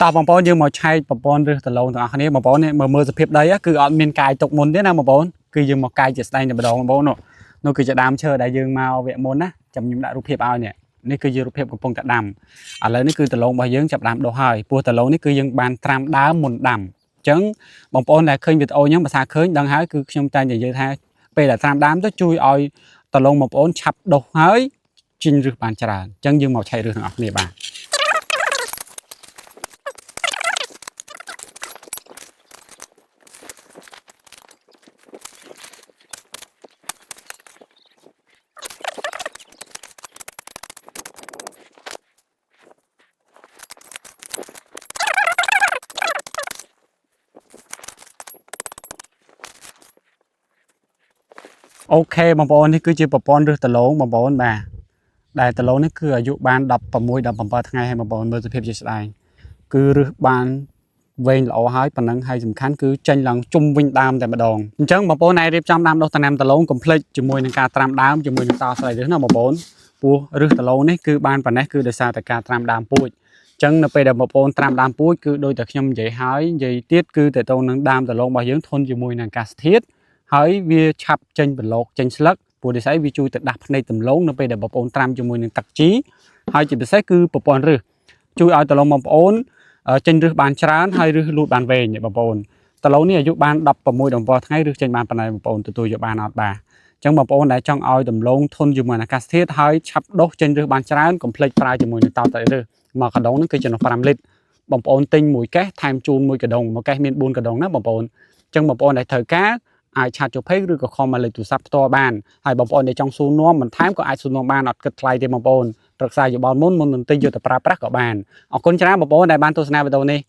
ตอบបងប្អូនយើងមកឆែកប្រព័ន្ធរឹសតឡូងទាំងអស់គ្នាបងប្អូននេះមើលសភាពដីគឺអត់មានកាយទុកមុនទេណាបងប្អូនគឺយើងមកកាយជាស្ដែងតែម្ដងបងប្អូននោះគឺជាដើមឈើដែលយើងមកវគ្គមុនណាចាំខ្ញុំដាក់រូបភាពឲ្យនេះគឺជារូបភាពកំពុងតែដាំឥឡូវនេះគឺតឡូងរបស់យើងចាប់ដើមដុះហើយពោះតឡូងនេះគឺយើងបានត្រាំដើមមុនដាំអញ្ចឹងបងប្អូនដែលឃើញវីដេអូខ្ញុំភាសាឃើញដឹងហើយគឺខ្ញុំតែនិយាយថាពេលដែលត្រាំដើមទៅជួយឲ្យតឡូងបងប្អូនឆាប់ដុះហើយជីងរឹសបានច្រើនអញ្ចឹងយើងមកឆែករឹសទាំងអស់គ្នាបាទអូខេបងប្អូននេះគឺជាប្រព័ន្ធរឹសតឡូងបងប្អូនបាទដែលតឡូងនេះគឺអាយុបាន16 17ថ្ងៃហើយបងប្អូនមើលសភាពជាស្ដែងគឺរឹសបានវែងល្អហើយប៉ុណ្ណឹងហើយសំខាន់គឺចេញឡើងជុំវិញដើមតែម្ដងអញ្ចឹងបងប្អូនដែលរៀបចំដាំដុះដំណាំតឡូងកុំភ្លេចជាមួយនឹងការត្រាំដើមជាមួយនឹងសរស្រូវរឹសណាបងប្អូនពោះរឹសតឡូងនេះគឺបានប៉ុណ្ណេះគឺដោយសារតែការត្រាំដើមពូជអញ្ចឹងនៅពេលដែលបងប្អូនត្រាំដើមពូជគឺដូចតែខ្ញុំនិយាយហើយនិយាយទៀតគឺតើតោងនឹងដើមតឡូងរបស់យើងធន់ជាមួយនឹងអាកាសធាតុហើយវាឆាប់ចេញប្លុកចេញស្លឹកព្រោះដូចស្អីវាជួយទៅដាស់ភ្នែកដំឡូងនៅពេលដែលបងប្អូនត្រាំជាមួយនឹងទឹកជីហើយជាពិសេសគឺប្រព័ន្ធរឹសជួយឲ្យតឡូងបងប្អូនចេញរឹសបានច្រើនហើយរឹសលូតបានវែងបងប្អូនតឡូងនេះអាយុបាន16 17ថ្ងៃរឹសចេញបានប៉ុណ្ណេះបងប្អូនទទួលយកបានអត់បាទអញ្ចឹងបងប្អូនដែលចង់ឲ្យដំឡូងធន់ជាមួយនឹងអាកាសធាតុហើយឆាប់ដុះចេញរឹសបានច្រើនកុំភ្លេចប្រើជាមួយនឹងតោតរឹសមកកដុងនេះគឺចំណុះ5លីត្របងប្អូនទិញមួយកេះថែមជូនមួយកដុងមួយកេះមាន4កដុងណាបងប្អូនអញ្ចឹងបងប្អូនដែលត្រូវការអាចឆាតចូលពេកឬក៏ខមមកលេខទូរស័ព្ទផ្ទាល់បានហើយបងប្អូនដែលចង់សួរនាំបន្ថែមក៏អាចសួរនាំបានអត់គិតថ្លៃទេបងប្អូនប្រឹក្សាយោបល់មុននឹងទិញយកទៅប្រើប្រាស់ក៏បានអរគុណច្រើនបងប្អូនដែលបានទស្សនាវីដេអូនេះ